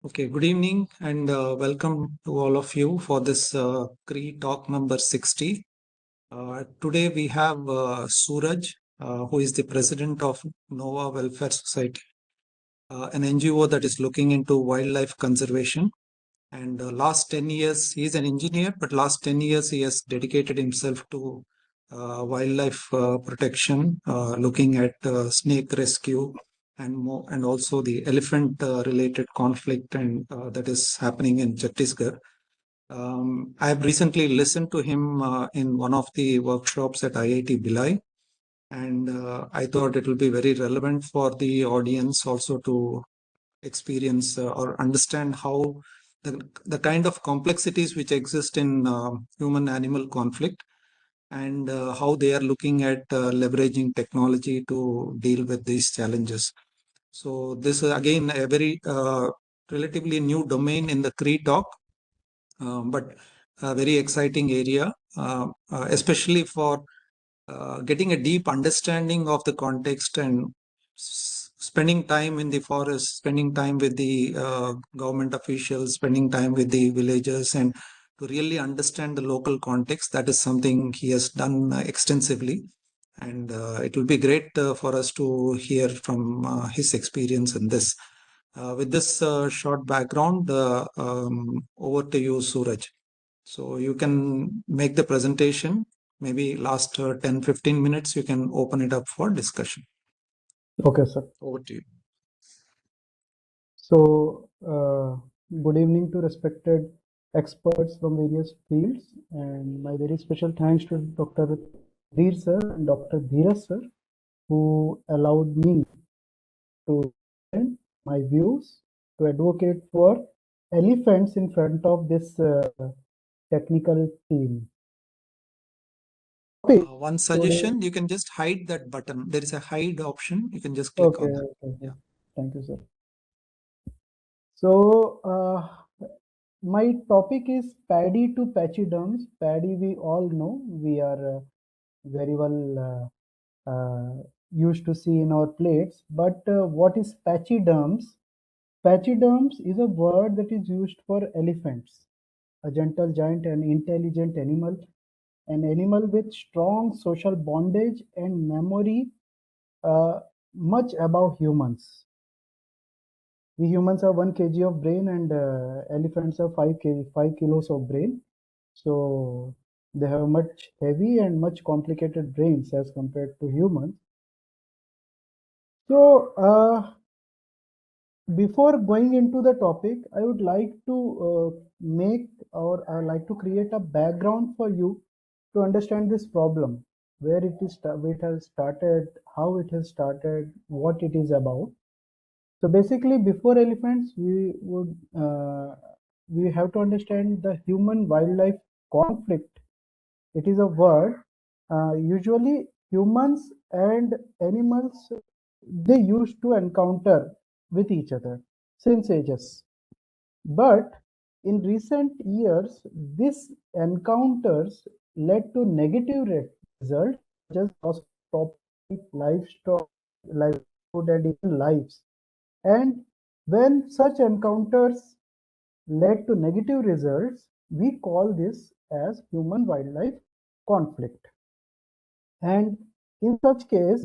Okay, good evening and welcome to all of you for this CRE talk number 60. Today we have Suraj, who is the president of Nova Welfare Society, an NGO that is looking into wildlife conservation. And last 10 years, he is an engineer, but last 10 years he has dedicated himself to wildlife protection, looking at snake rescue and also the elephant related conflict and that is happening in Chhattisgarh. I have recently listened to him in one of the workshops at IIT Bhilai, and I thought it will be very relevant for the audience also to experience or understand how the kind of complexities which exist in human animal conflict and how they are looking at leveraging technology to deal with these challenges. So this is again a very relatively new domain in the CRE talk, but a very exciting area, especially for getting a deep understanding of the context and spending time in the forest, spending time with the government officials, spending time with the villagers, and to really understand the local context. That is something he has done extensively. And it will be great for us to hear from his experience in this. With this short background, over to you, Suraj. So you can make the presentation, maybe last 10-15 minutes, you can open it up for discussion. Okay, sir. Over to you. So, good evening to respected experts from various fields, and my very special thanks to Dr. Dheer sir and Dr. Dheeraj sir, who allowed me to present my views to advocate for elephants in front of this technical team. One suggestion, you can just hide that button. There is a hide option. You can just click on that. Okay. Yeah. Thank you, sir. So, my topic is paddy to pachyderms. Paddy, we all know, we are very well used to see in our plates. But what is pachyderms? Pachyderms is a word that is used for elephants, a gentle giant and intelligent animal, an animal with strong social bondage and memory, uh, much above humans. We humans have 1 kg of brain, and elephants have 5 kilos of brain. So they have much heavy and much complicated brains as compared to humans. So before going into the topic, I would like to I like to create a background for you to understand this problem, where it has started, how it has started, what it is about. So basically, before elephants, we have to understand the human-wildlife conflict. It is a word. Usually, humans and animals, they used to encounter with each other since ages. But in recent years, these encounters led to negative results, such as loss of property, livestock, livelihood, and even lives. And when such encounters led to negative results, we call this as human-wildlife conflict. And in such case,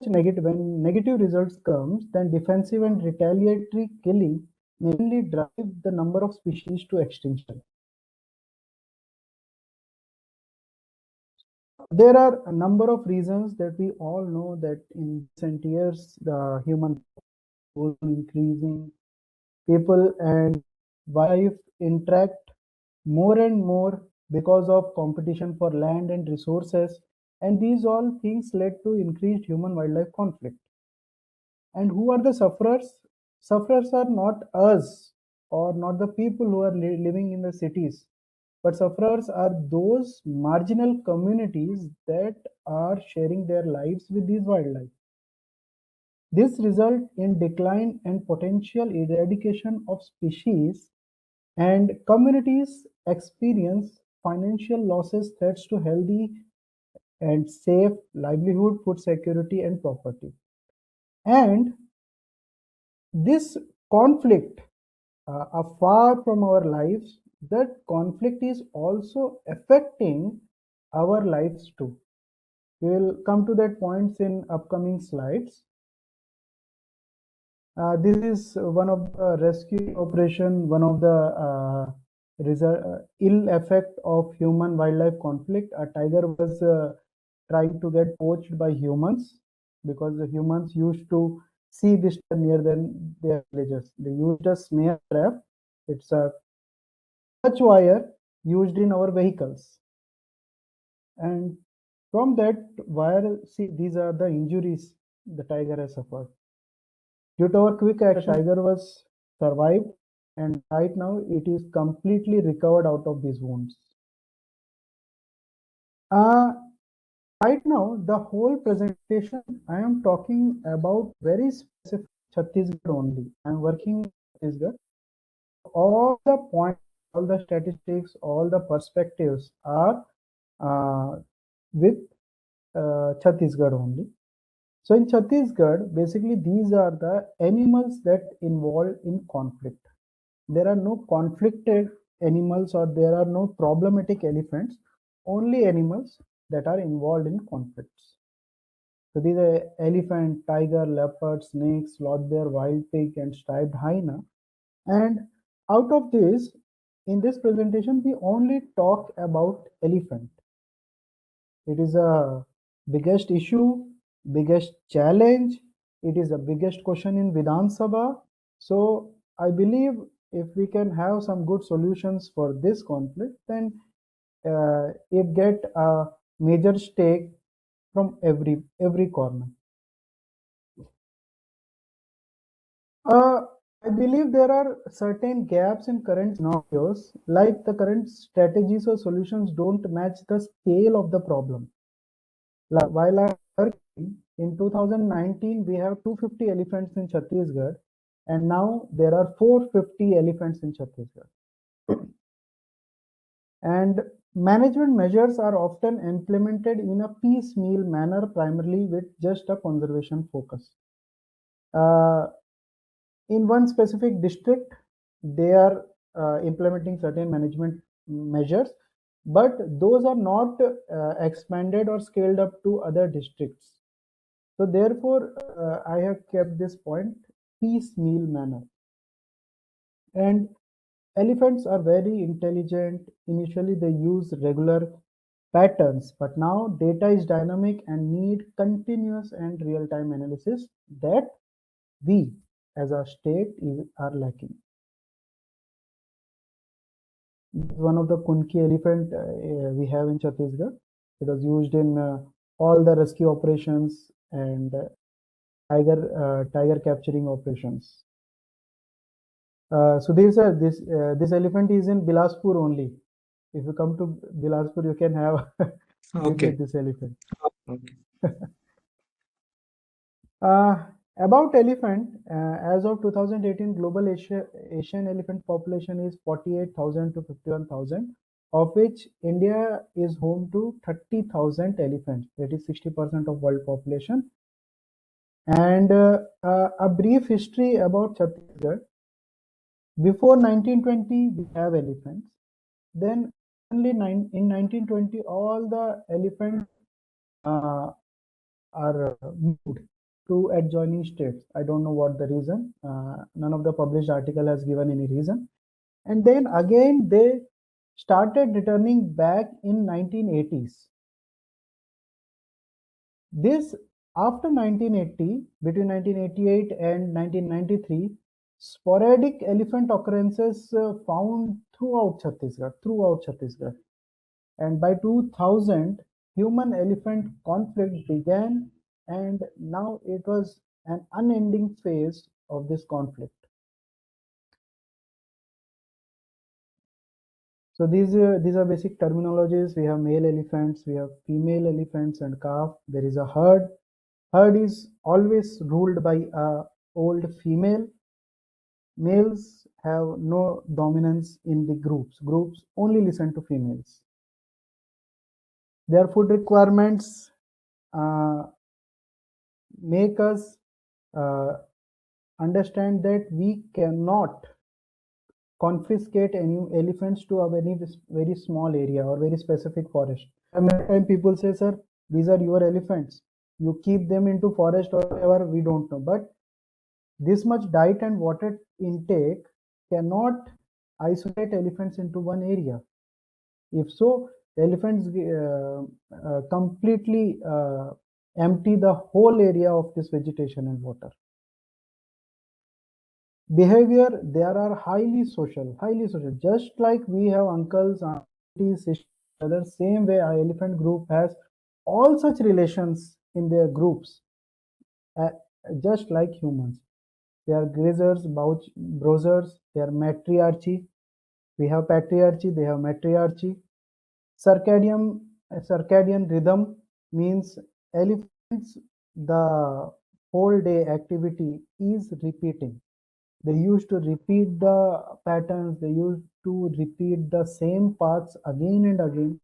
when negative results comes, then defensive and retaliatory killing mainly drive the number of species to extinction. There are a number of reasons that we all know that in recent years the human population is increasing. People and wildlife interact more and more because of competition for land and resources, and these all things led to increased human wildlife conflict. And who are the sufferers? Sufferers are not us, or not the people who are living in the cities, but sufferers are those marginal communities that are sharing their lives with these wildlife. This results in decline and potential eradication of species, and communities experience financial losses, threats to healthy and safe livelihood, food security, and property. And this conflict afar from our lives, that conflict is also affecting our lives too. We will come to that points in upcoming slides. This is one of the rescue operation, one of the ill effect of human-wildlife conflict. A tiger was trying to get poached by humans because the humans used to see this near their villages. They used a snare trap. It's a touch wire used in our vehicles, and from that wire, see, these are the injuries the tiger has suffered. Due to our quick action, tiger was survived, and right now it is completely recovered out of these wounds. Uh, right now, the whole presentation I am talking about very specific Chhattisgarh only. I am working in Chhattisgarh. All the points, all the statistics, all the perspectives are with Chhattisgarh only. So in Chhattisgarh, basically these are the animals that involved in conflict. There are no conflicted animals or there are no problematic elephants, only animals that are involved in conflicts. So these are elephant, tiger, leopard, snake, sloth bear, wild pig, and striped hyena. And out of this, in this presentation, we only talk about elephant. It is a biggest issue, biggest challenge. It is the biggest question in Vidhan Sabha. So I believe if we can have some good solutions for this conflict, then it get a major stake from every corner. I believe there are certain gaps in current scenarios, like the current strategies or solutions don't match the scale of the problem. While I'm working in 2019, we have 250 elephants in Chhattisgarh, and now there are 450 elephants in Chhattisgarh. And management measures are often implemented in a piecemeal manner, primarily with just a conservation focus. In one specific district, they are implementing certain management measures, but those are not expanded or scaled up to other districts. So therefore, I have kept this point piecemeal manner. And elephants are very intelligent. Initially, they use regular patterns, but now data is dynamic and need continuous and real-time analysis that we as a state are lacking. One of the Kunki elephant we have in Chhattisgarh. It was used in all the rescue operations and tiger capturing operations. So this elephant is in Bilaspur only. If you come to Bilaspur, you can have Okay. visit this elephant. Okay. About elephant, as of 2018, global Asian elephant population is 48,000 to 51,000, of which India is home to 30,000 elephants. That is 60% of world population. And a brief history about Chhattisgarh. Before 1920, we have elephants. Then only in 1920, all the elephants are moved to adjoining states. I don't know what the reason. None of the published article has given any reason. And then again, they started returning back in 1980s. This after 1980, between 1988 and 1993, sporadic elephant occurrences found throughout Chhattisgarh. And by 2000, human-elephant conflict began, and now it was an unending phase of this conflict. So these are basic terminologies. We have male elephants, we have female elephants and calf. There is a herd. Herd is always ruled by a old female. Males have no dominance in the groups. Groups only listen to females. Their food requirements make us uh, understand that we cannot confiscate any elephants to a very small area or very specific forest. And many time people say, sir, these are your elephants. You keep them into forest or whatever, we don't know. But this much diet and water intake cannot isolate elephants into one area. If so, elephants completely empty the whole area of this vegetation and water. Behavior, there are highly social, just like we have uncles, aunties, sisters, brothers, same way our elephant group has all such relations in their groups, uh, just like humans. They are grazers, browsers, they are matriarchy. We have patriarchy, they have matriarchy. Circadian rhythm means elephants, the whole day activity is repeating. They used to repeat the patterns, they used to repeat the same paths again and again.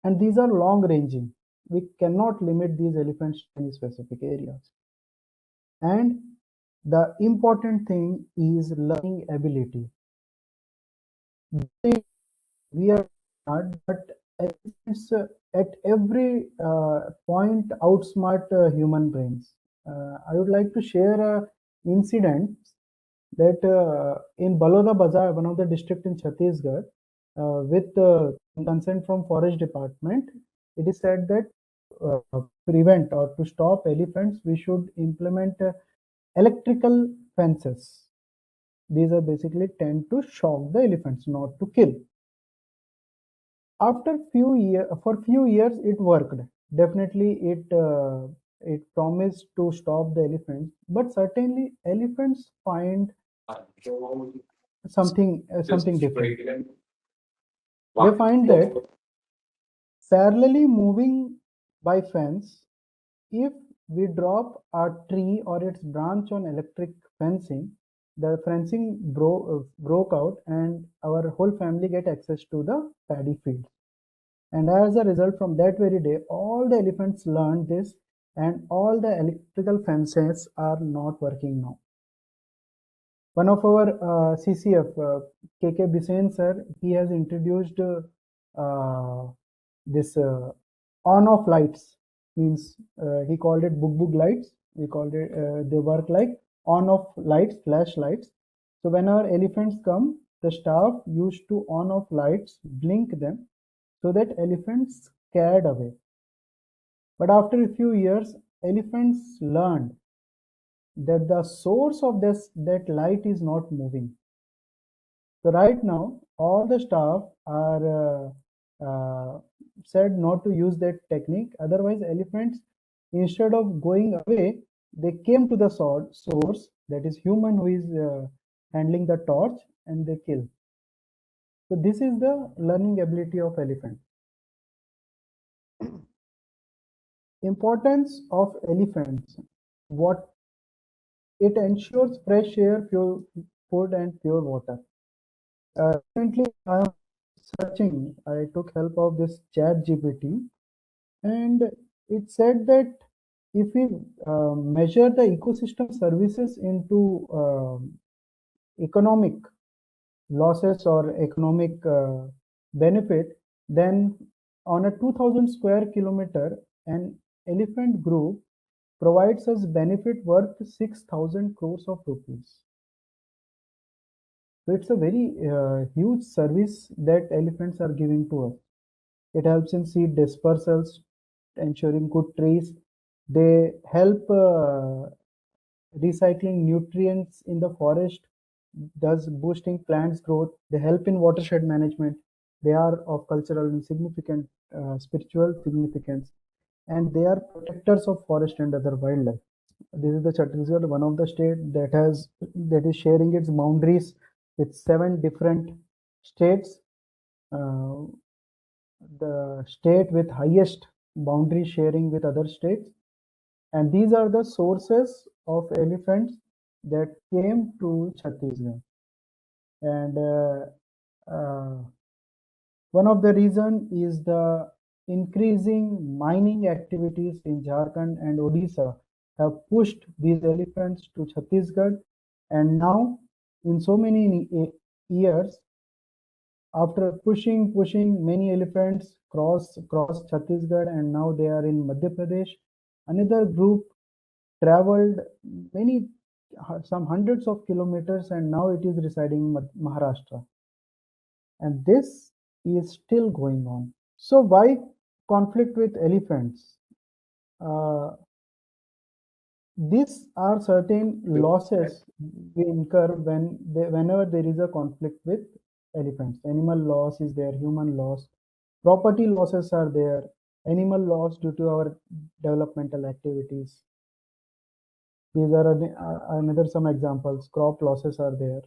And these are long ranging. We cannot limit these elephants to any specific areas. And the important thing is learning ability. We are smart, but elephants at every point outsmart human brains. I would like to share a incident that in Baloda Bazar, one of the district in Chhattisgarh, with consent from Forest Department, it is said that prevent or to stop elephants, we should implement electrical fences. These are basically tend to shock the elephants, not to kill. After few years, it worked. Definitely, it promised to stop the elephants, but certainly elephants find something different. They find that parallelly moving by fence, if we drop a tree or its branch on electric fencing, the fencing broke out and our whole family get access to the paddy field. And as a result, from that very day, all the elephants learned this, and all the electrical fences are not working now. One of our CCF, KK Bisain sir, he has introduced this on-off lights. Means he called it book lights. We called it. They work like on-off lights, flashlights. So when our elephants come, the staff used to on-off lights, blink them, so that elephants scared away. But after a few years, elephants learned that the source of that light is not moving. So right now, all the staff are said not to use that technique. Otherwise, elephants, instead of going away, they came to the source, that is human who is handling the torch, and they kill. So this is the learning ability of elephant. Importance of elephants. What it ensures fresh air, pure food, and pure water. Recently, I am searching. I took help of this Chat GPT, and it said that if we measure the ecosystem services into economic losses or economic benefit, then on a 2000 square kilometer, an elephant group provides us benefit worth 6,000 crores of rupees. So it's a very huge service that elephants are giving to us. It helps in seed dispersals, ensuring good trees. They help recycling nutrients in the forest, thus boosting plants growth. They help in watershed management. They are of cultural and significant spiritual significance, and they are protectors of forest and other wildlife. This is the Chhattisgarh, one of the state that is sharing its boundaries with 7 different states. Uh, the state with highest boundary sharing with other states, and these are the sources of elephants that came to Chhattisgarh. And one of the reason is the increasing mining activities in Jharkhand and Odisha have pushed these elephants to Chhattisgarh, and now in so many years, after pushing, many elephants crossed Chhattisgarh, and now they are in Madhya Pradesh. Another group traveled many some hundreds of kilometers, and now it is residing in Maharashtra. And this is still going on. So why conflict with elephants? Uh, these are certain losses we incur whenever there is a conflict with elephants. Animal loss is there, human loss, property losses are there, animal loss due to our developmental activities. These are another some examples. Crop losses are there.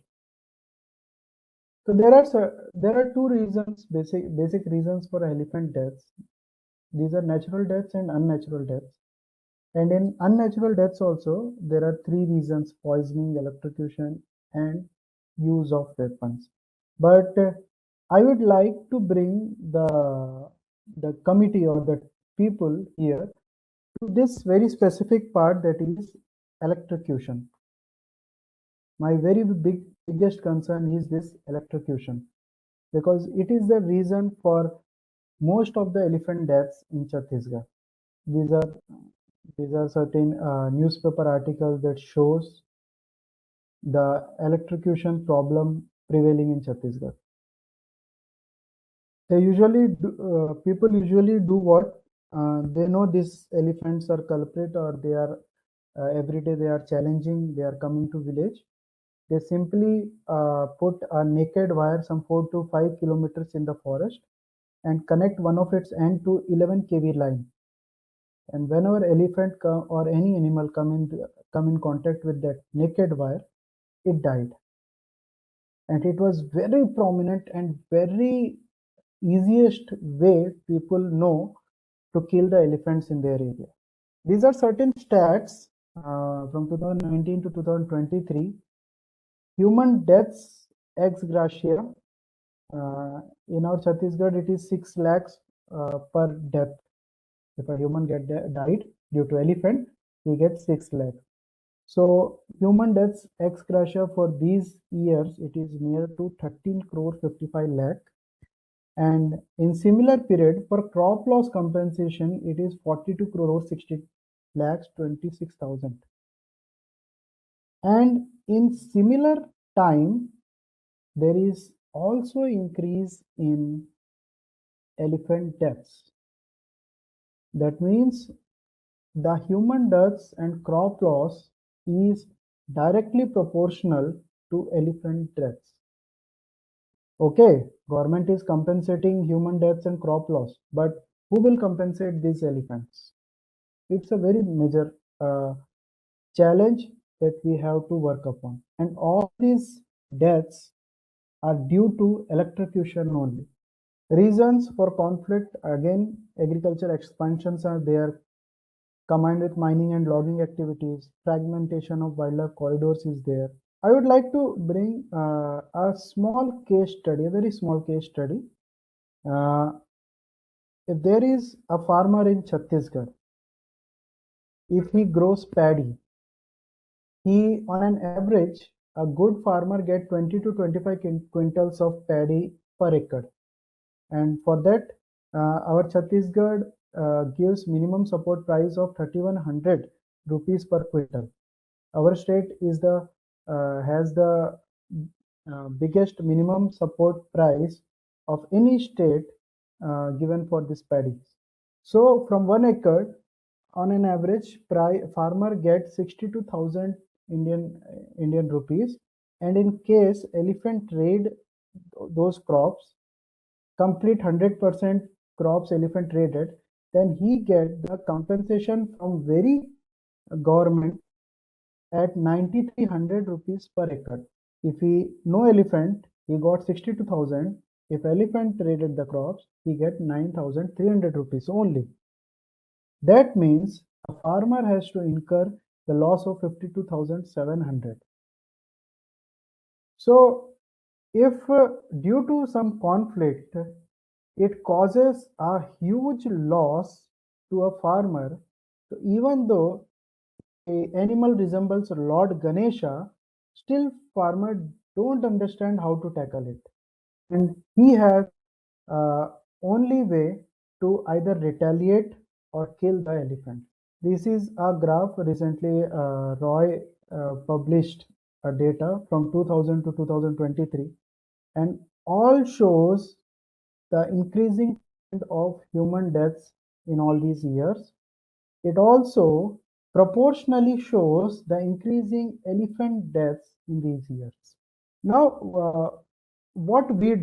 So there are two reasons, basic reasons for elephant deaths. These are natural deaths and unnatural deaths. And in unnatural deaths also, there are three reasons: poisoning, electrocution, and use of weapons. But I would like to bring the committee or the people here to this very specific part, that is electrocution. My very biggest concern is this electrocution, because it is the reason for most of the elephant deaths in Chhattisgarh. These are these are certain newspaper articles that shows the electrocution problem prevailing in Chhattisgarh. People usually do what, they know these elephants are culprit, or they are every day they are challenging, they are coming to village. They simply put a naked wire some 4 to 5 kilometers in the forest and connect one of its end to 11 kV line. And whenever elephant or any animal come in contact with that naked wire, it died. And it was very prominent and very easiest way people know to kill the elephants in their area. These are certain stats from 2019 to 2023. Human deaths ex gratia. In our Chhattisgarh, it is 6 lakhs per death. If a human died due to elephant, he gets 6 lakhs. So human deaths ex gratia for these years, it is near to 13 crore 55 lakh. And in similar period, for crop loss compensation, it is 42 crore 60 lakhs 26,000. And in similar time, there is also increase in elephant deaths. That means the human deaths and crop loss is directly proportional to elephant deaths. Okay, government is compensating human deaths and crop loss, but who will compensate these elephants? It's a very major challenge that we have to work upon. And all these deaths are due to electrocution only. Reasons for conflict, again, agriculture expansions are there, combined with mining and logging activities. Fragmentation of wildlife corridors is there. I would like to bring a small case study, a very small case study. If there is a farmer in Chhattisgarh, if he grows paddy, he, on an average, a good farmer get 20 to 25 quintals of paddy per acre. And for that, our Chhattisgarh gives minimum support price of 3,100 rupees per quintal. Our state is the has the biggest minimum support price of any state given for this paddy. So from 1 acre, on an average, farmer gets 62,000 Indian rupees. And in case elephant raid those crops, complete 100% crops elephant raided, then he get the compensation from very government at 9,300 rupees per acre. If he no elephant, he got 62,000. If elephant raided the crops, he get 9,300 rupees only. That means a farmer has to incur the loss of 52,700. So if due to some conflict, it causes a huge loss to a farmer, so even though a animal resembles Lord Ganesha, still farmer don't understand how to tackle it. And he has only way to either retaliate or kill the elephant. This is a graph recently Roy published data from 2000 to 2023, and all shows the increasing trend of human deaths in all these years. It also proportionally shows the increasing elephant deaths in these years. Now, what we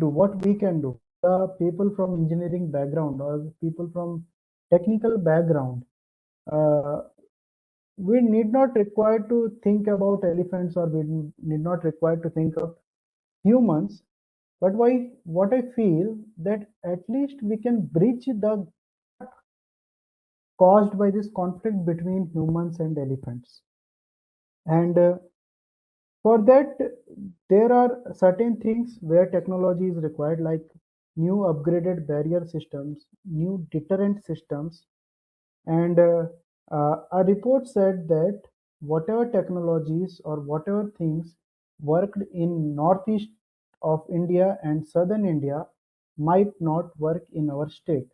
can do, the people from engineering background or people from technical background, uh, we need not require to think about elephants, or we need not require to think of humans. But what I feel that at least we can bridge the caused by this conflict between humans and elephants. And for that, there are certain things where technology is required, like new upgraded barrier systems, new deterrent systems. And a report said that whatever technologies or whatever things worked in northeast of India and southern India might not work in our state.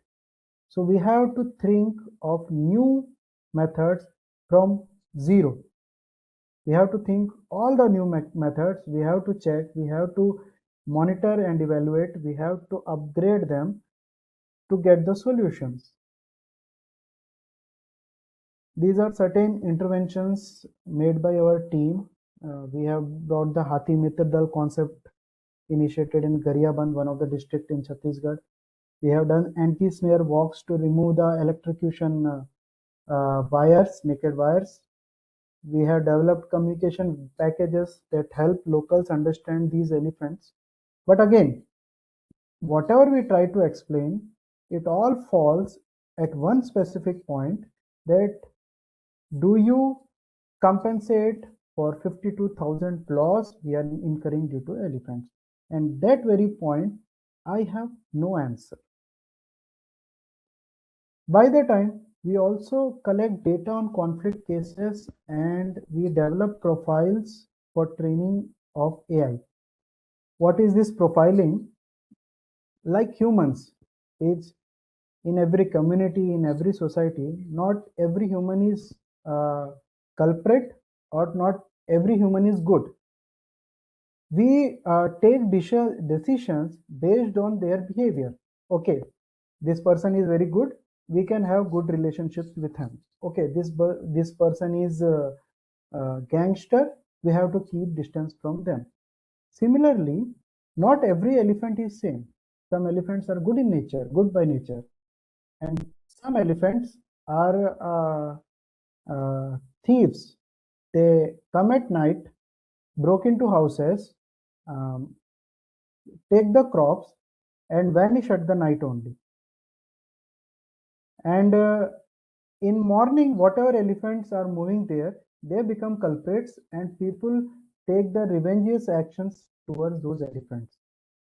So we have to think of new methods from zero. We have to think all the new methods. We have to check. We have to monitor and evaluate. We have to upgrade them to get the solutions. These are certain interventions made by our team. We have brought the Hathi Mitra Dal concept initiated in Garyaban, one of the district in Chhattisgarh. We have done anti-snare walks to remove the electrocution wires, naked wires. We have developed communication packages that help locals understand these elephants. But again, whatever we try to explain, it all falls at one specific point, that do you compensate for 52,000 loss we are incurring due to elephants? And that very point, I have no answer. By the time, we also collect data on conflict cases, and we develop profiles for training of AI. What is this profiling? Like humans, it's in every community, in every society, not every human is culprit, or not every human is good. We take decisions based on their behavior. Okay, this person is very good, we can have good relationships with him. Okay, this person is gangster, we have to keep distance from them. Similarly, not every elephant is same. Some elephants are good in nature, good by nature, and some elephants are thieves. They come at night, broke into houses, um, take the crops, and vanish at the night only. And in morning, whatever elephants are moving there, they become culprits, and people take the revengeous actions towards those elephants.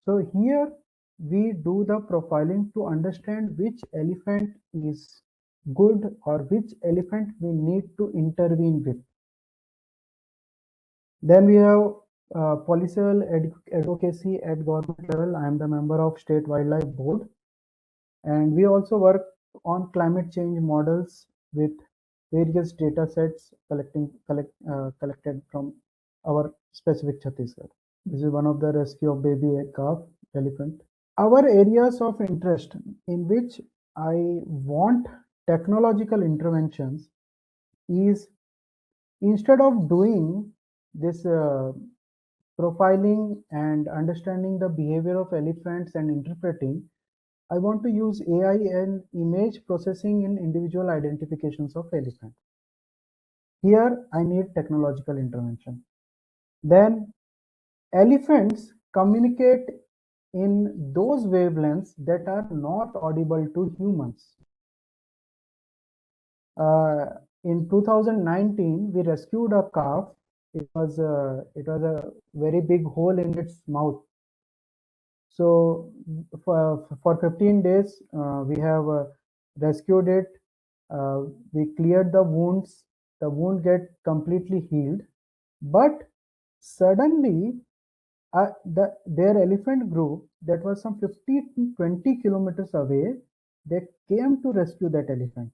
So here we do the profiling to understand which elephant is good, or which elephant we need to intervene with. Then we have policial advocacy at government level. I am the member of State Wildlife Board, and we also work on climate change models with various data sets collected from our specific Chhattisgarh. This is one of the rescue of baby calf elephant. Our areas of interest in which I want technological interventions is, instead of doing this profiling and understanding the behavior of elephants and interpreting, I want to use AI and image processing in individual identifications of elephants. Here, I need technological intervention. Then, elephants communicate in those wavelengths that are not audible to humans. In 2019, we rescued a calf. It was a very big hole in its mouth. So for 15 days, we have rescued it. We cleared the wounds. The wound get completely healed, but suddenly their elephant group that was some 50 to 20 kilometers away, they came to rescue that elephant.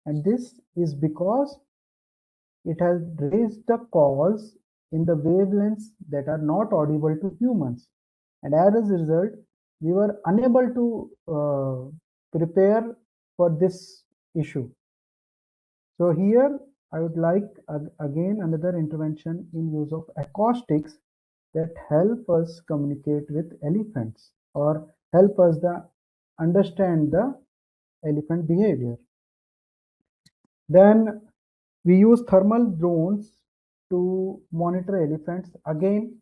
And this is because it has raised the calls in the wavelengths that are not audible to humans. And as a result, we were unable to prepare for this issue. So here I would like again another intervention in use of acoustics that help us communicate with elephants or help us understand the elephant behavior. Then we use thermal drones to monitor elephants. Again,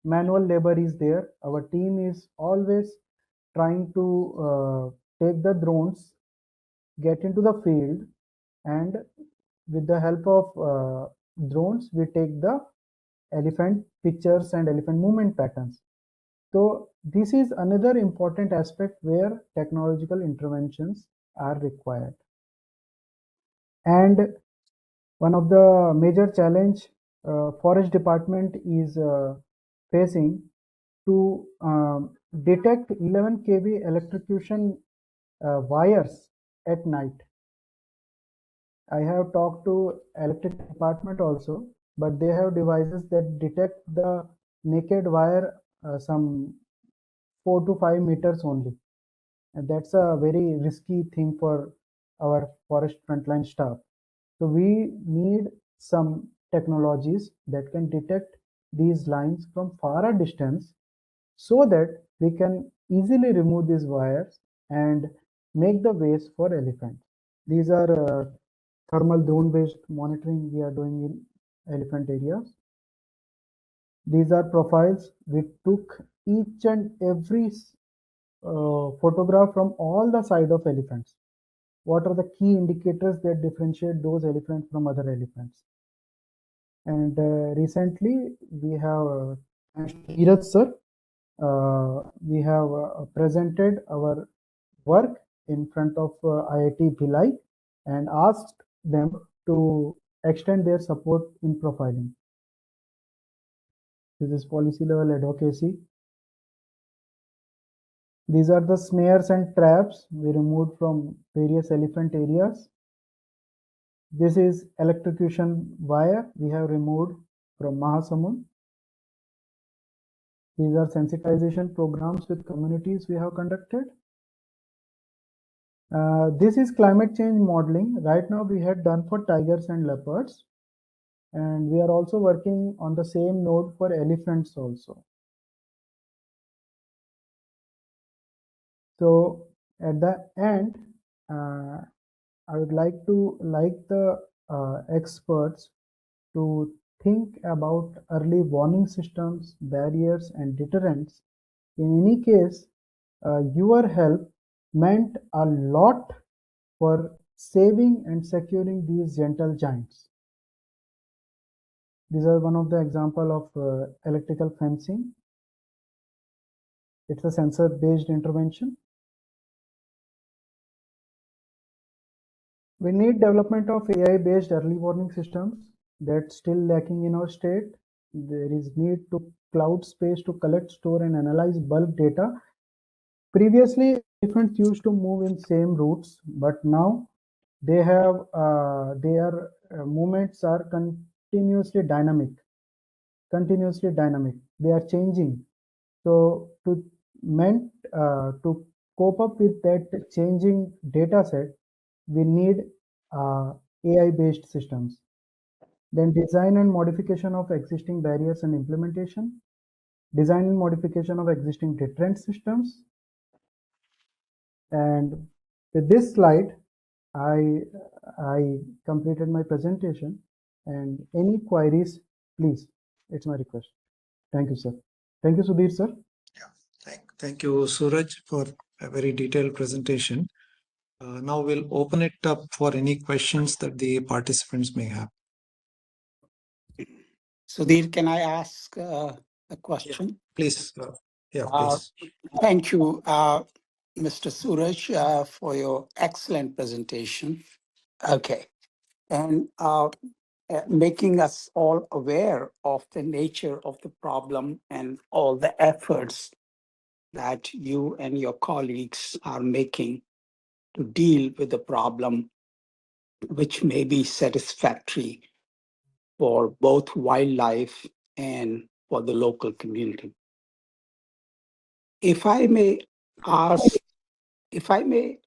manual labor is there. Our team is always trying to take the drones, get into the field, and with the help of drones, we take the elephant pictures and elephant movement patterns. So this is another important aspect where technological interventions are required. And one of the major challenge forest department is facing to detect 11 kV electrocution wires at night. I have talked to electric department also, but they have devices that detect the naked wire some 4 to 5 meters only. And that's a very risky thing for our forest frontline staff. So we need some technologies that can detect these lines from far a distance so that we can easily remove these wires and make the ways for elephants. These are thermal drone based monitoring we are doing in elephant areas. These are profiles. We took each and every photograph from all the side of elephants. What are the key indicators that differentiate those elephants from other elephants? And recently we have, thanks to Dheeraj sir, we have presented our work in front of IIT Bhilai and asked them to extend their support in profiling. This is policy level advocacy. These are the snares and traps we removed from various elephant areas. This is electrocution wire we have removed from Mahasamund. These are sensitization programs with communities we have conducted. This is climate change modeling. Right now we had done for tigers and leopards. And we are also working on the same node for elephants also. So at the end, I would like the experts to think about early warning systems, barriers, and deterrents. In any case, your help meant a lot for saving and securing these gentle giants. These are one of the example of electrical fencing. It's a sensor-based intervention. We need development of AI-based early warning systems. That's still lacking in our state. There is need to cloud space to collect, store, and analyze bulk data. Previously, elephants used to move in same routes, but now they have their movements are continuously dynamic. They are changing. So to cope up with that changing data set, we need AI-based systems. Then design and modification of existing barriers and implementation. Design and modification of existing deterrent systems. And with this slide, I completed my presentation. And any queries, please, it's my request. Thank you, sir. Thank you, Sudhir, sir. Yeah, thank you, Suraj, for a very detailed presentation. Now we'll open it up for any questions that the participants may have. Sudhir, can I ask a question? Please. Uh, Please. Thank you, Mr. Suraj, for your excellent presentation. Okay. And making us all aware of the nature of the problem and all the efforts that you and your colleagues are making to deal with the problem, which may be satisfactory for both wildlife and for the local community. If I may ask, if I may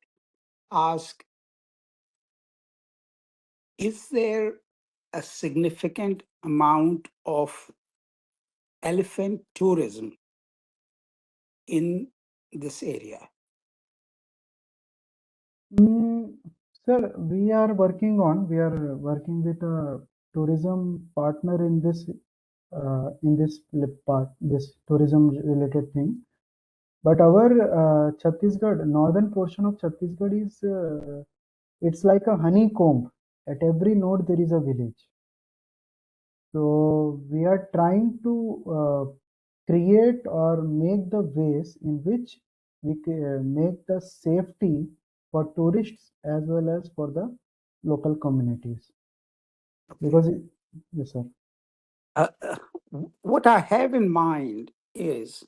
ask, is there a significant amount of elephant tourism in this area? Mm, Sir, we are working with a tourism partner in this part, this tourism related thing. But our Chhattisgarh, northern portion of Chhattisgarh is, it's like a honeycomb. At every node there is a village. So we are trying to create or make the ways in which we make the safety for tourists as well as for the local communities. Because yes, sir. Uh, uh, what I have in mind is,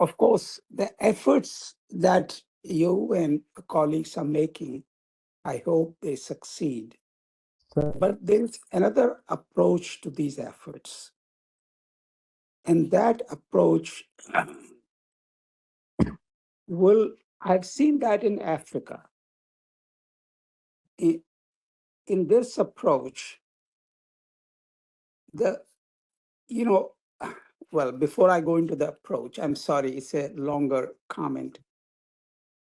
of course, the efforts that you and colleagues are making, I hope they succeed. Sir, But there's another approach to these efforts. And that approach I've seen that in Africa. In this approach, the, you know, well, before I go into the approach, I'm sorry, it's a longer comment.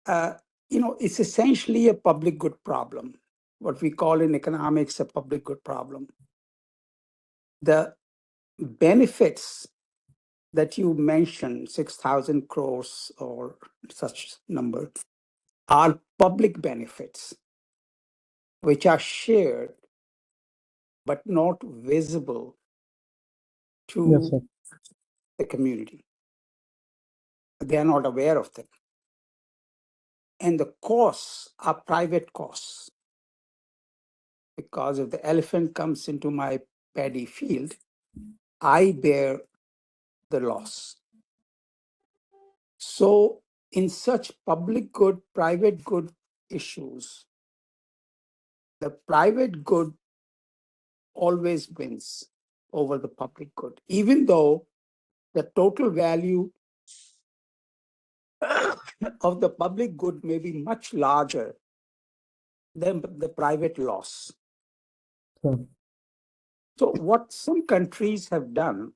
Uh, it's essentially a public good problem, what we call in economics a public good problem. The benefits that you mentioned, 6,000 crores or such number, are public benefits which are shared but not visible yes, to sir. the community. They are not aware of them. And the costs are private costs. Because if the elephant comes into my paddy field, I bear the loss. So, in such public good, private good issues, the private good always wins over the public good, even though the total value of the public good may be much larger than the private loss. Sir. So, what some countries have done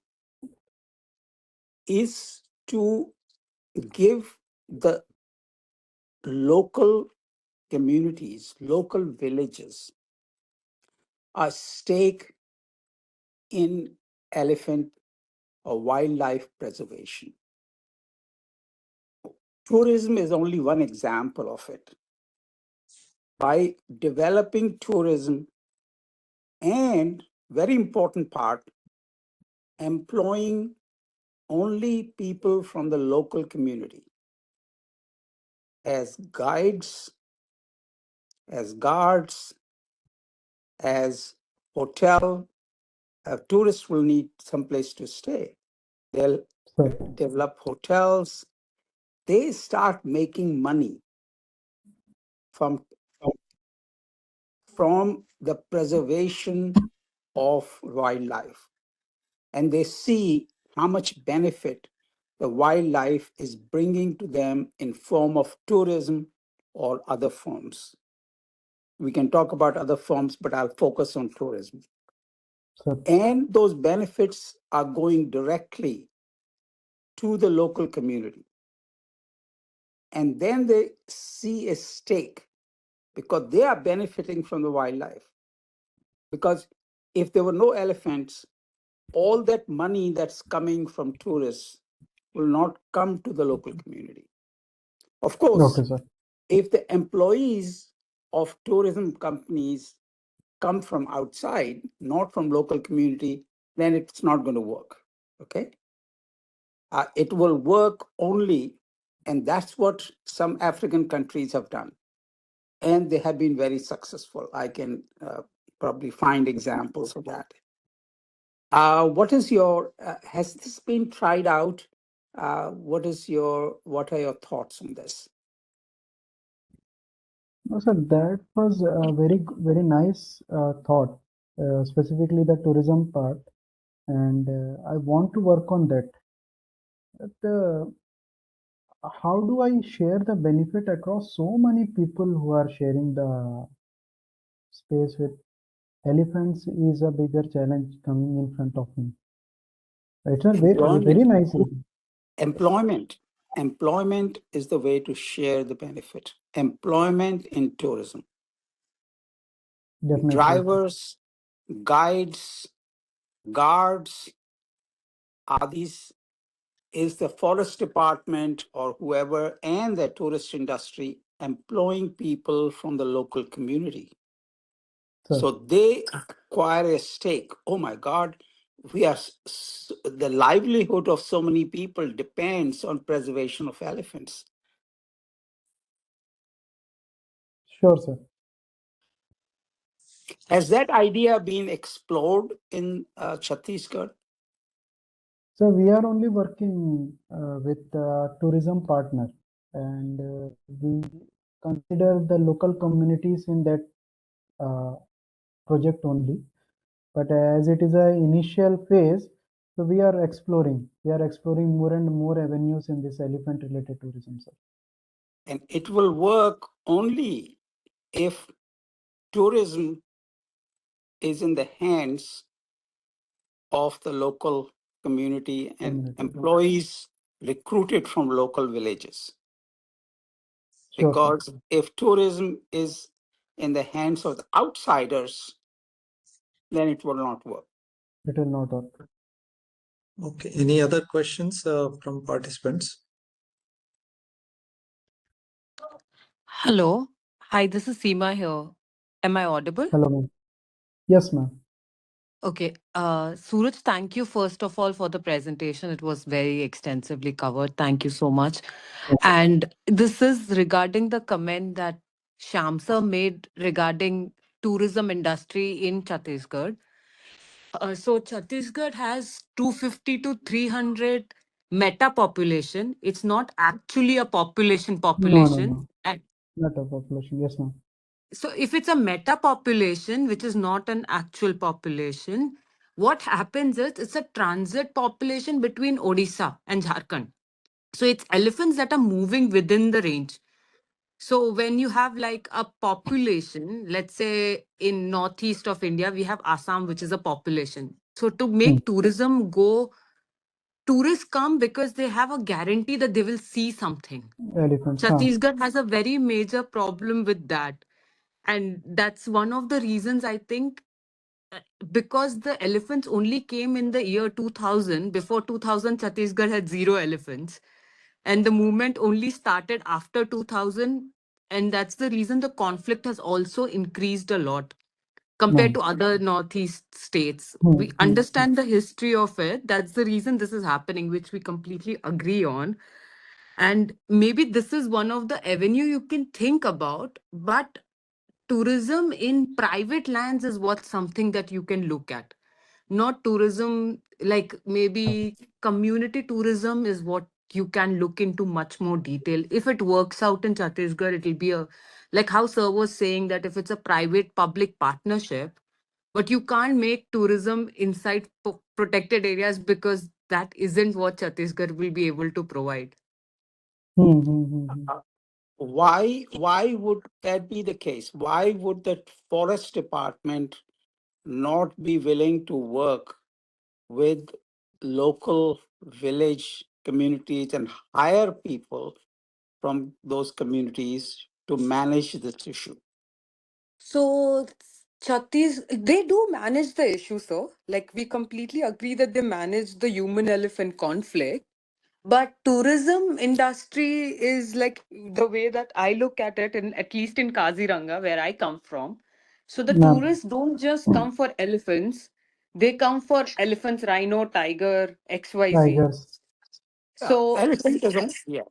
is to give the local communities, local villages, a stake in elephant or wildlife preservation. Tourism is only one example of it. By developing tourism and, very important part, employing only people from the local community as guides, as guards, as hotel. Tourists will need some place to stay. They'll Sir. develop hotels. They start making money from the preservation of wildlife. And they see how much benefit the wildlife is bringing to them in form of tourism or other forms. We can talk about other forms, but I'll focus on tourism. Sir. And those benefits are going directly to the local community. And then they see a stake because they are benefiting from the wildlife. Because if there were no elephants, all that money that's coming from tourists will not come to the local community. Of course, Okay, sir. if the employees of tourism companies come from outside, not from local community, then it's not going to work. Okay? It will work only, and that's what some African countries have done. And they have been very successful. I can probably find examples of that. What is your, has this been tried out? What are your thoughts on this? No, sir, that was a very nice thought, specifically the tourism part, and I want to work on that. But, how do I share the benefit across so many people who are sharing the space with elephants is a bigger challenge coming in front of me. It's a very Employment. nice. Employment. Employment is the way to share the benefit. Employment in tourism. Definitely. Drivers, guides, guards, are these, is the forest department or whoever and the tourist industry employing people from the local community. Sir, So they acquire a stake. Oh my God, the livelihood of so many people depends on preservation of elephants. sure, sir. Has that idea been explored in Chhattisgarh? So we are only working with tourism partner, and we consider the local communities in that uh, project only. But as it is a initial phase, so we are exploring. We are exploring more and more avenues in this elephant-related tourism, sir. And it will work only if tourism is in the hands of the local community and Community. employees recruited from local villages. Sure, sir. Because if tourism is in the hands of the outsiders, then it will not work. It will not work. Okay. Any other questions from participants? Hello. Hi, this is Seema here. Am I audible? Hello, ma'am. Yes, ma'am. Okay. Suraj, thank you first of all for the presentation. It was very extensively covered. Thank you so much. And this is regarding the comment that Shamsa made regarding tourism industry in Chhattisgarh. So Chhattisgarh has 250 to 300 meta population. It's not actually a population No, no, population. no. Not a population. Yes, ma'am. So if it's a meta population, which is not an actual population, what happens is it's a transit population between Odisha and Jharkhand. So it's elephants that are moving within the range. So when you have like a population, let's say in northeast of India, we have Assam, which is a population. So to Hmm. make tourism go, tourists come because they have a guarantee that they will see something. Elephants, huh? Chhattisgarh has a very major problem with that. And that's one of the reasons I think because the elephants only came in the year 2000. Before 2000, Chhattisgarh had zero elephants. And the movement only started after 2000. And that's the reason the conflict has also increased a lot compared No. to other Northeast states. Hmm. We understand the history of it. That's the reason this is happening, which we completely agree on. And maybe this is one of the avenue you can think about, but tourism in private lands is what something that you can look at, not tourism like maybe community tourism is what you can look into much more detail. If it works out in Chhattisgarh, it will be a, like how sir was saying, that if it's a private public partnership, but you can't make tourism inside protected areas because that isn't what Chhattisgarh will be able to provide. Hmm. Hmm. Hmm. Hmm. Why would that be the case? Why would the forest department not be willing to work with local village communities and hire people from those communities to manage this issue? So they do manage the issue, so like we completely agree that they manage the human elephant conflict. But tourism industry is like the way that I look at it, in at least in Kaziranga, where I come from. So the Ma'am, tourists don't just come for elephants; they come for elephants, rhino, tiger, XYZ. tigers. So, Elephant is yeah.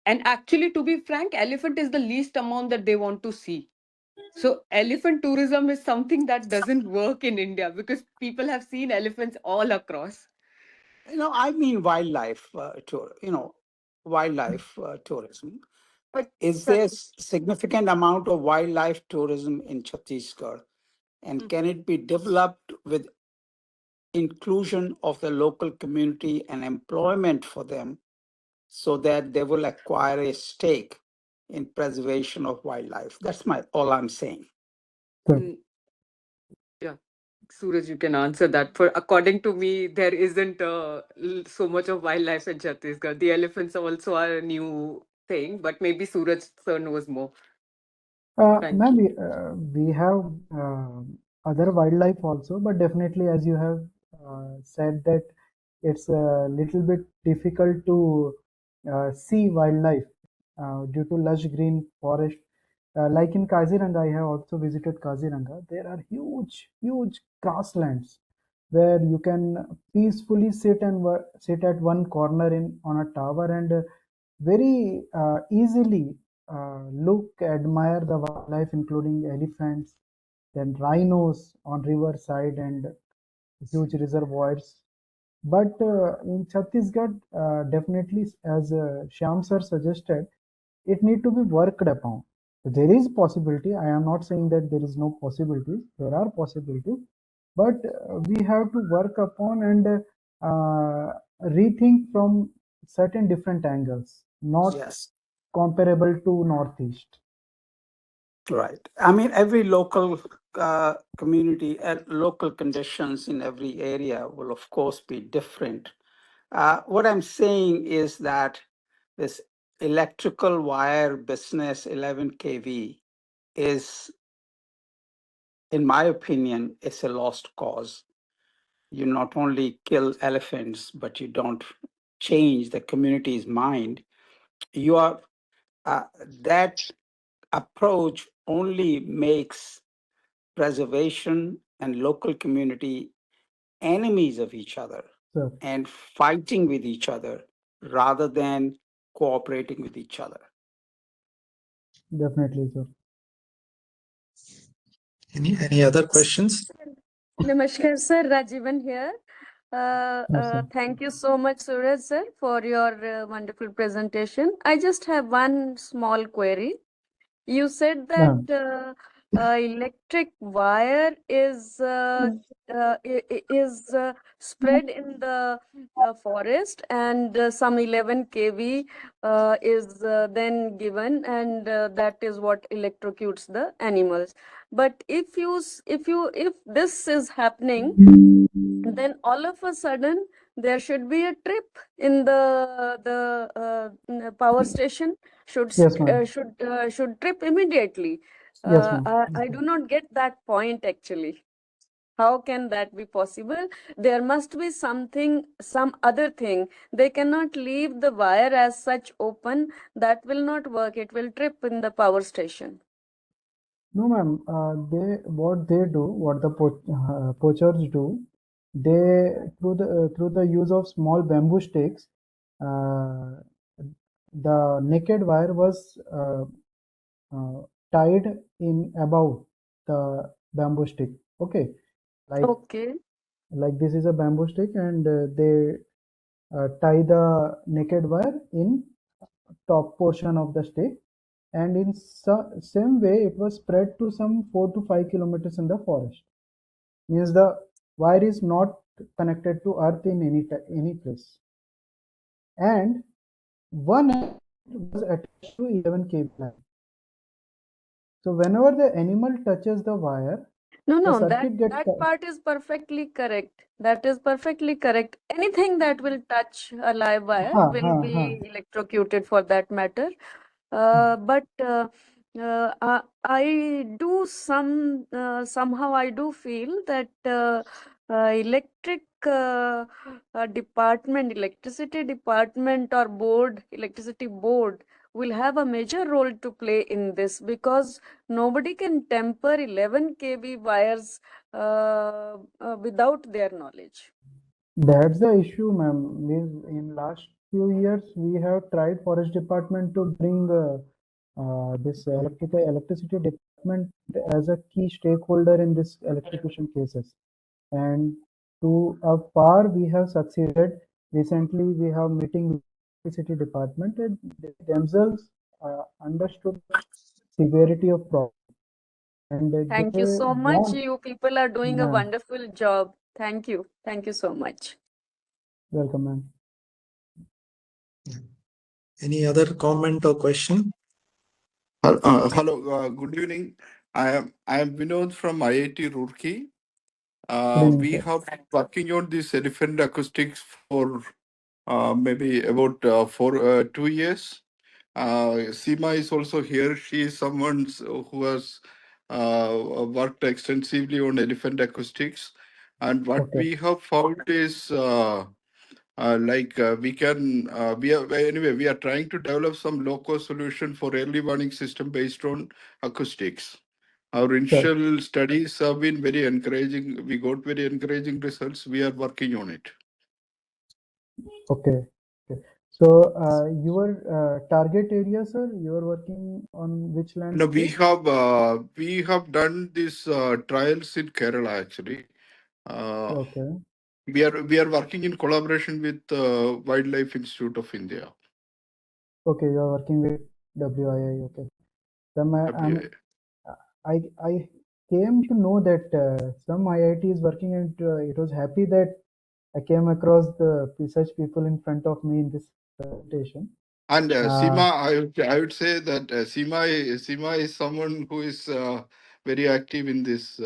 and actually, to be frank, elephant is the least amount that they want to see. So elephant tourism is something that doesn't work in India because people have seen elephants all across. I mean wildlife tour. Wildlife tourism. But Is there significant amount of wildlife tourism in Chhattisgarh, and can it be developed with inclusion of the local community and employment for them so that they will acquire a stake in preservation of wildlife? That's my all I'm saying. Mm, yeah, Suraj, you can answer that. For according to me, there isn't so much of wildlife in Chhattisgarh. The elephants also are a new thing, but maybe Suraj sir knows more. Thank Ma'am, you. we have other wildlife also, but definitely, as you have said, that it's a little bit difficult to see wildlife due to lush green forest. Like in Kaziranga, I have also visited Kaziranga. There are huge grasslands where you can peacefully sit at one corner in on a tower and very easily admire the wildlife, including elephants, then rhinos on riverside and huge reservoirs. But in Chhattisgarh, definitely, as Shyam sir suggested, it need to be worked upon. There is possibility. I am not saying that there is no possibilities. There are possibilities, but we have to work upon and rethink from certain different angles, not Yes, comparable to Northeast. right. I mean, every local community and local conditions in every area will, of course, be different. What I'm saying is that this electrical wire business, 11 kV, is, in my opinion, it's a lost cause. You not only kill elephants, but you don't change the community's mind. You are that approach only makes preservation and local community enemies of each other So and fighting with each other rather than cooperating with each other. definitely, sir. Any other questions? Namaskar, sir. Rajivan here. Yes, sir. Thank you so much, Suraj, sir, for your wonderful presentation. I just have one small query. You said that Ma'am, electric wire is spread in the forest, and some 11 kV is then given, and that is what electrocutes the animals. But if this is happening, then all of a sudden there should be a trip in the power station yes, ma'am. should trip immediately. Yes, ma'am. I do not get that point actually. How can that be possible? There must be something, some other thing. They cannot leave the wire as such open. That will not work. It will trip in the power station. No, ma'am. What the poachers do, they through the use of small bamboo sticks, uh, the naked wire was uh, tied in above the bamboo stick. Okay, like Okay. this is a bamboo stick, and they tie the naked wire in top portion of the stick, and in same way it was spread to some 4 to 5 kilometers in the forest. Means the wire is not connected to earth in any place, and one end was attached to 11 kV line. So whenever the animal touches the wire, No, the no, circuit gets that part is perfectly correct. That is perfectly correct. Anything that will touch a live wire ha will ha ha. be electrocuted for that matter. But I do somehow I do feel that electricity department or electricity board will have a major role to play in this, because nobody can temper 11 kV wires without their knowledge. That's the issue, ma'am. In last few years, we have tried forest department to bring this electricity department department as a key stakeholder in this electrocution cases. And to a par, we have succeeded. Recently, we have meeting with the electricity department, and they themselves understood the severity of problem, and Thank you they so much. want. You people are doing a Ma'am, wonderful job. Thank you. Thank you so much. welcome, ma'am. Any other comment or question? Hello, good evening. I am Vinod from IIT Roorkee. Good evening, We sir. have been working on this elephant acoustics for maybe about 2 years. Seema is also here. She is someone who has worked extensively on elephant acoustics. And what Okay, we have found is we are trying to develop some low cost solution for early warning system based on acoustics. Our sure. initial studies have been very encouraging. We got very encouraging results. We are working on it. Okay. Okay. So, your target area, sir, you are working on which No, landscape? we have done these trials in Kerala actually. Uh, Okay. we are working in collaboration with Wildlife Institute of India. Okay, you are working with WII. Okay. Then WA. I came to know that some IIT is working, and it was happy that I came across the such people in front of me in this presentation. And Uh, Seema, I would say that Seema is someone who is very active in this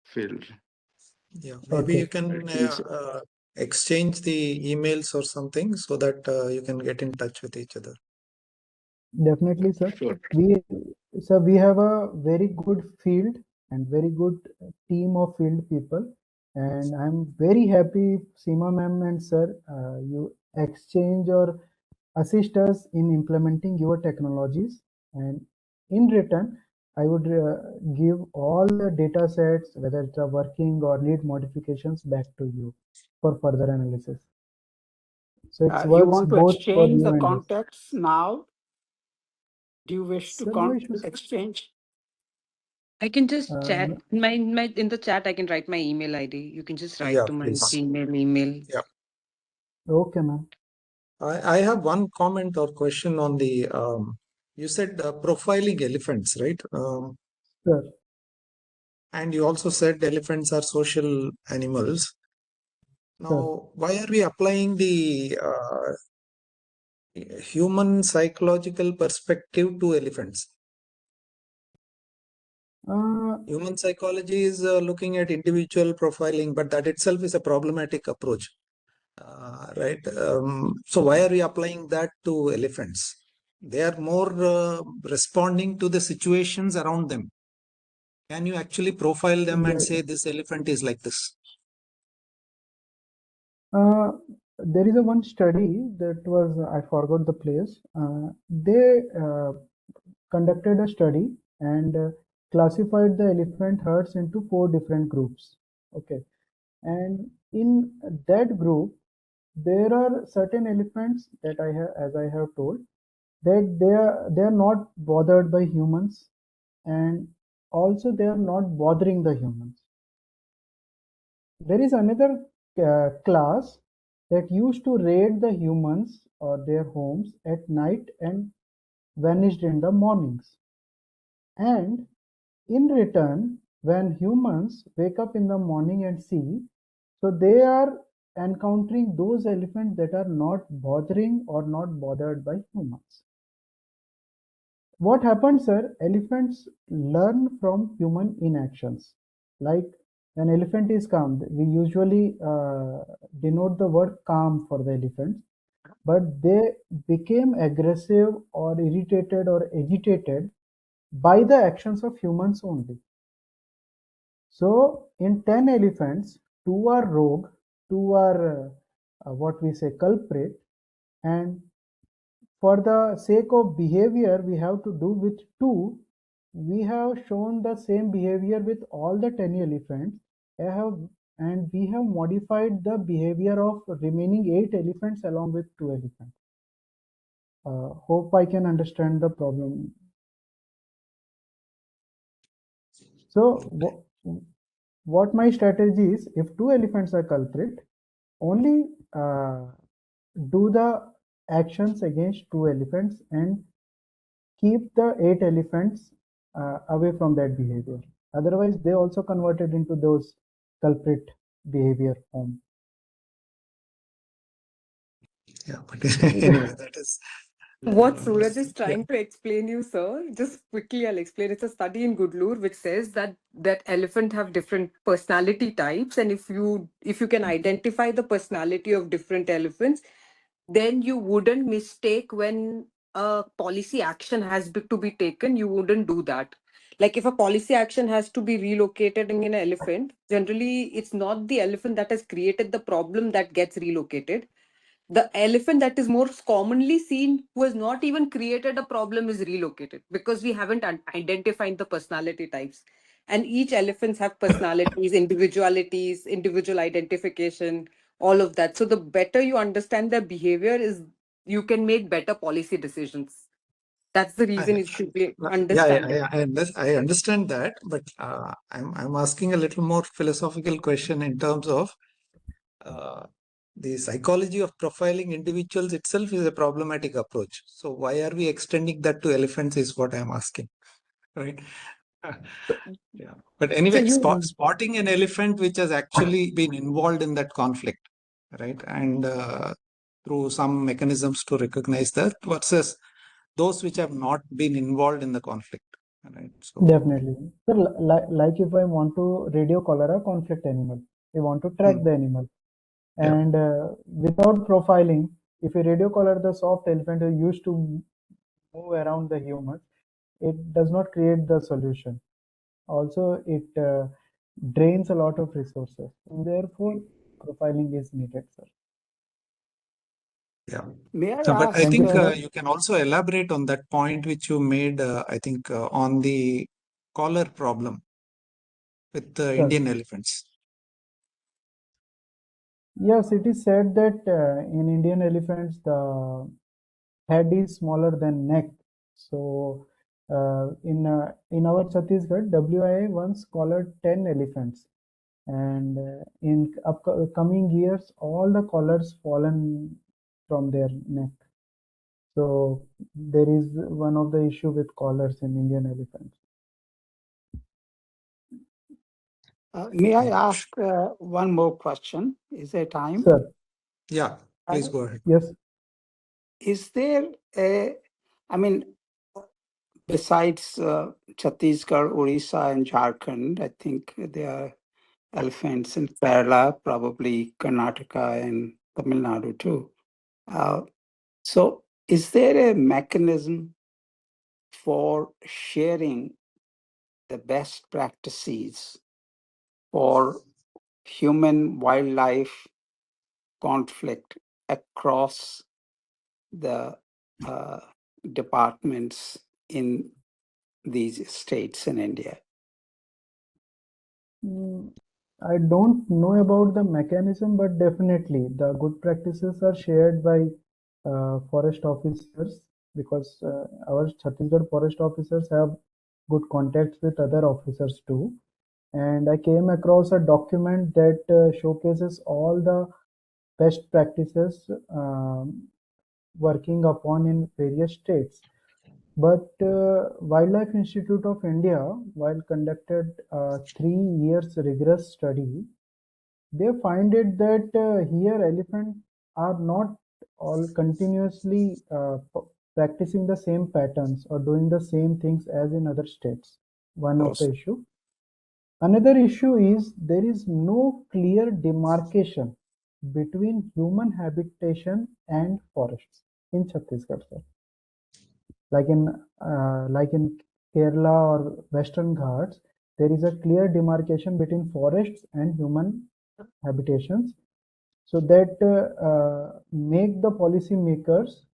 field. Yeah, maybe you okay, can Yes. exchange the emails or something so that you can get in touch with each other. definitely, sir. Sure. We have a very good field and very good team of field people, and I'm very happy, Seema ma'am and sir, you exchange or assist us in implementing your technologies, and in return, I would give all the data sets, whether it's working or need modifications, back to you for further analysis. So it You works want to both for exchange you the and us. contacts now? Do you wish to Sir, no issues. exchange? I can just chat No, my in the chat. I can write my email ID. You can just write Yeah, to my please. Gmail email. Yeah. okay, ma'am. I have one comment or question on the, you said profiling elephants, right? Sure, And you also said elephants are social animals. sure. Now, why are we applying the human psychological perspective to elephants? Uh, Human psychology is looking at individual profiling, but that itself is a problematic approach, right? So why are we applying that to elephants? They are more responding to the situations around them. Can you actually profile them and the, say this elephant is like this? uh, there is a one study that was, I forgot the place. They conducted a study and classified the elephant herds into 4 different groups. Okay, and in that group, there are certain elephants that I have, as I have told, that they are not bothered by humans, and also they are not bothering the humans. There is another class that used to raid the humans or their homes at night and vanished in the mornings. And in return, when humans wake up in the morning and see, so they are encountering those elephants that are not bothering or not bothered by humans. What happens, sir? Elephants learn from human inactions. Like an elephant is calm, we usually denote the word calm for the elephants, but they became aggressive or irritated or agitated by the actions of humans only. So, in 10 elephants, 2 are rogue, 2 are what we say culprit, and for the sake of behavior we have to do with 2, we have shown the same behavior with all the 10 elephants. And we have modified the behavior of remaining 8 elephants along with 2 elephants. Hope I can understand the problem. So what my strategy is, if 2 elephants are culprit, only do the actions against 2 elephants and keep the 8 elephants away from that behavior. Otherwise, they also converted into those culprit behavior form. Yeah, but anyway, that is What Suraj is yeah. trying to explain you, sir, just quickly I'll explain. It's a study in Goodlure which says that elephant have different personality types, and if you can identify the personality of different elephants, then you wouldn't mistake when a policy action to be taken. You wouldn't do that. Like if a policy action has to be relocated in an elephant, generally it's not the elephant that has created the problem that gets relocated. The elephant that is more commonly seen who has not even created a problem is relocated because we haven't identified the personality types, and each elephants have personalities, individualities, individual identification, all of that. So the better you understand their behavior is, you can make better policy decisions. That's the reason it should be understanding. I understand that, but I'm asking a little more philosophical question in terms of uh, the psychology of profiling individuals itself is a problematic approach. So why are we extending that to elephants is what I'm asking, right? Yeah. But So anyway, you spotting an elephant which has actually been involved in that conflict, right? And through some mechanisms to recognize that versus those which have not been involved in the conflict, right? So, Definitely. So, like if I want to radio collar a conflict animal, I want to track the animal. yeah, And without profiling, if you radio collar the soft elephant who used to move around the human, it does not create the solution. Also, it drains a lot of resources. And therefore, profiling is needed, sir. yeah. May I But I ask? Thank you, think sir. you can also elaborate on that point which you made, I think, on the collar problem with the Sir. Indian elephants. Yes, it is said that in Indian elephants, the head is smaller than neck. So in our Chhattisgarh, WIA once collared 10 elephants, and in upcoming years, all the collars fallen from their neck. So there is one of the issue with collars in Indian elephants. May I ask one more question? Is there time? Sir, Yeah, please go ahead. yes, Is there a, I mean, besides Chhattisgarh, Orissa, and Jharkhand, I think there are elephants in Kerala, probably Karnataka and Tamil Nadu too. So, is there a mechanism for sharing the best practices for human wildlife conflict across the departments in these states in India? mm, I don't know about the mechanism, but definitely the good practices are shared by forest officers because our Chhattisgarh forest officers have good contacts with other officers too. And I came across a document that showcases all the best practices working upon in various states. But Wildlife Institute of India, while conducted a 3 years rigorous study, they find it that here elephants are not all continuously practicing the same patterns or doing the same things as in other states. One of the issue. Another issue is there is no clear demarcation between human habitation and forests in Chhattisgarh, sir. Like in Kerala or Western Ghats, there is a clear demarcation between forests and human habitations, so that make the policy makers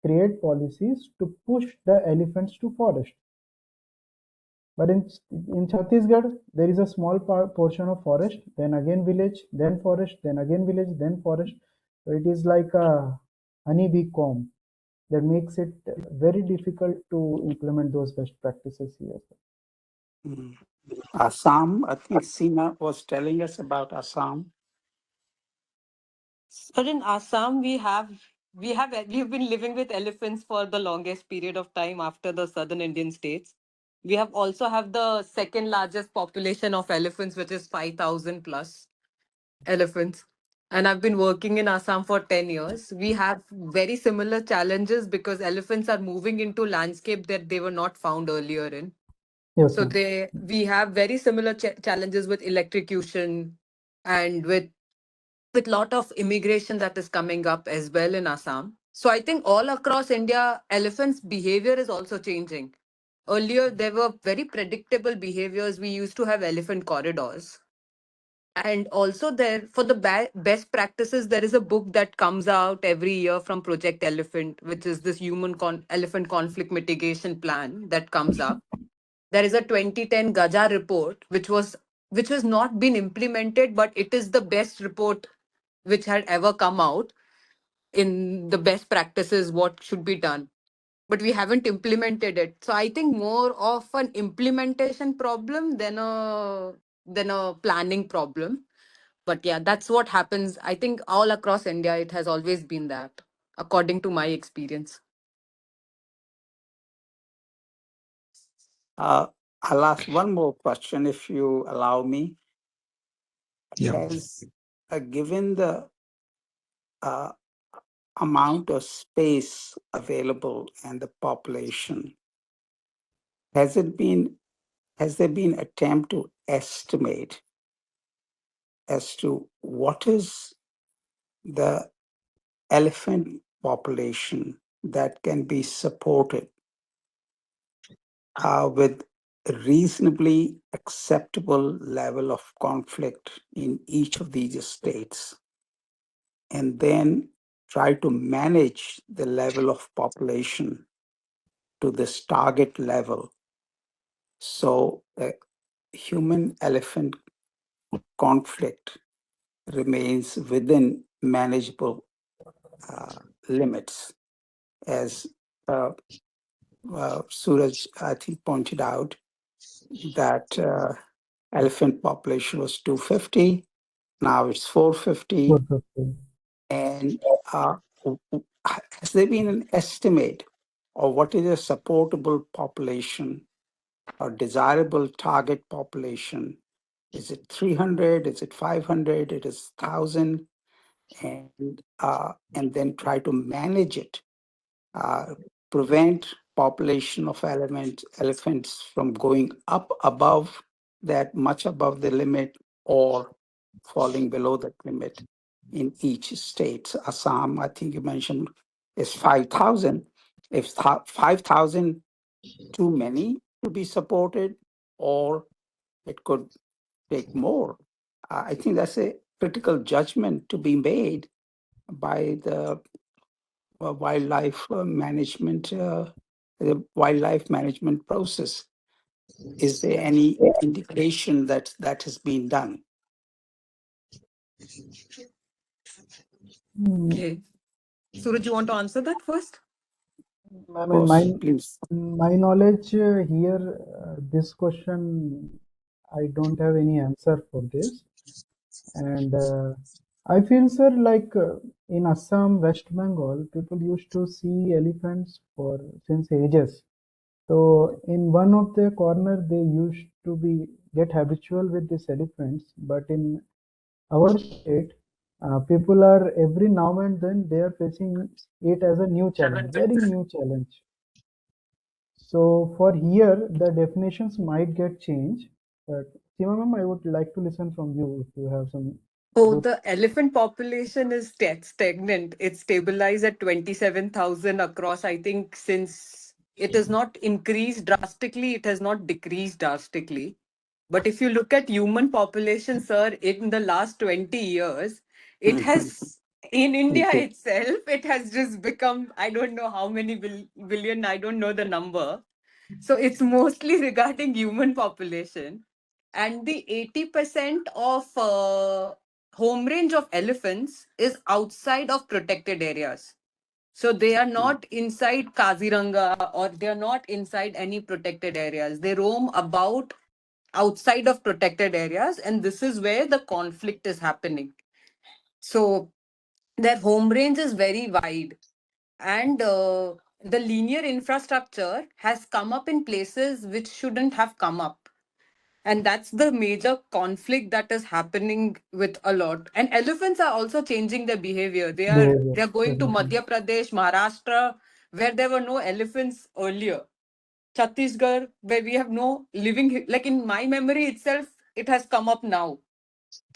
create policies to push the elephants to forest. But in Chhattisgarh, there is a small portion of forest, then again village, then forest, then again village, then forest. So it is like a honeybee comb that makes it very difficult to implement those best practices here. Mm. Assam, I think Seema was telling us about Assam. But in Assam, we've been living with elephants for the longest period of time after the southern Indian states. We have also have the second largest population of elephants, which is 5,000 plus elephants. And I've been working in Assam for 10 years. We have very similar challenges because elephants are moving into landscape that they were not found earlier in. Yes, So ma'am. we have very similar challenges with electrocution and with lot of immigration that is coming up as well in Assam. So I think all across India, elephants' behavior is also changing. Earlier, there were very predictable behaviors. We used to have elephant corridors. And also there, for the best practices, there is a book that comes out every year from Project Elephant, which is this human elephant conflict mitigation plan that comes up. There is a 2010 Gaja report, which has not been implemented, but it is the best report which had ever come out in the best practices, what should be done. But we haven't implemented it. So I think more of an implementation problem than a planning problem. But yeah, that's what happens. I think all across India, it has always been that, according to my experience. I'll ask one more question if you allow me. Yeah. Has given the amount of space available and the population, has there been attempt to estimate as to what is the elephant population that can be supported with a reasonably acceptable level of conflict in each of these states, and then try to manage the level of population to this target level so human elephant conflict remains within manageable limits. As Suraj, I think, pointed out, that elephant population was 250, now it's 450. 450. And has there been an estimate of what is a supportable population or desirable target population? Is it 300? Is it 500? It is 1,000? And then try to manage it, prevent population of elephants from going up above that, much above the limit, or falling below that limit in each state. Assam, I think you mentioned, is 5,000. If 5,000 too many to be supported, or it could take more. I think that's a critical judgment to be made by the the wildlife management process. Is there any indication that that has been done? Okay. Suraj, you want to answer that first? I Of mean, course, please. my knowledge here, this question, I don't have any answer for this. And I feel, sir, like in Assam, West Bengal, people used to see elephants for since ages. So in one of the corner, they used to be get habitual with these elephants. But in our state, people are every now and then they are facing it as a new challenge, very new challenge. So for here, the definitions might get changed. But Seema ma'am, I would like to listen from you if you have some Oh, good. the elephant population is stagnant. It's stabilized at 27,000 across, I think, since it has not increased drastically, it has not decreased drastically. But if you look at human population, sir, in the last 20 years, it has, in India Okay. itself, it has just become, I don't know how many billion, I don't know the number. So it's mostly regarding human population. And the 80% of home range of elephants is outside of protected areas. So they are not inside Kaziranga or they are not inside any protected areas. They roam about outside of protected areas, and this is where the conflict is happening. So their home range is very wide, and the linear infrastructure has come up in places which shouldn't have come up. And that's the major conflict that is happening with a lot. And elephants are also changing their behavior. Behavior, They're going to definitely. Madhya Pradesh, Maharashtra, where there were no elephants earlier. Chhattisgarh, where we have no living, like in my memory itself, it has come up now.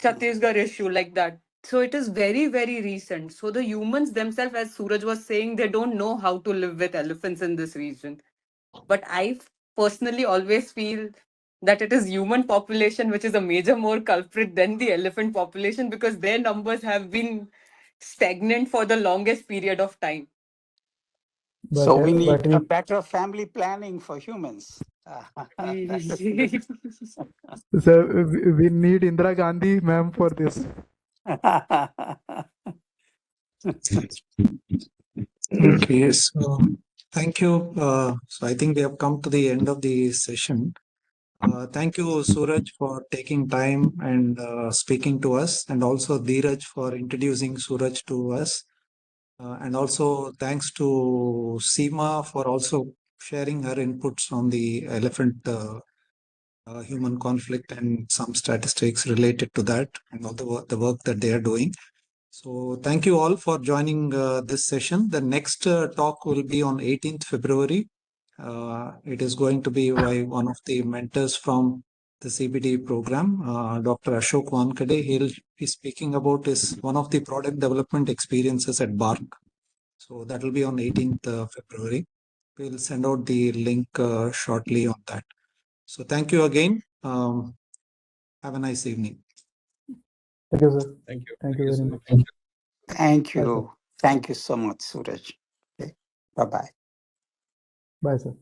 Chhattisgarh issue like that. So it is very, very recent. So the humans themselves, as Suraj was saying, they don't know how to live with elephants in this region. But I personally always feel that it is human population which is a major more culprit than the elephant population, because their numbers have been stagnant for the longest period of time. So we need But a we better family planning for humans. so we need Indira Gandhi ma'am for this. Okay, so thank you. So I think we have come to the end of the session. Thank you, Suraj, for taking time and speaking to us, and also Dheeraj for introducing Suraj to us. And also thanks to Seema for also sharing her inputs on the elephant human conflict and some statistics related to that and all the work that they are doing. So thank you all for joining this session. The next talk will be on 18th February. It is going to be by one of the mentors from the CBD program, Dr. Ashok Wankade. He'll be speaking about one of the product development experiences at BARC. So that will be on 18th February. We'll send out the link shortly on that. So thank you again. Have a nice evening. Thank you, sir. Thank you. Thank you very much. Thank Bye, sir. you. Thank you so much, Suraj. Okay. Bye-bye. Bye, sir.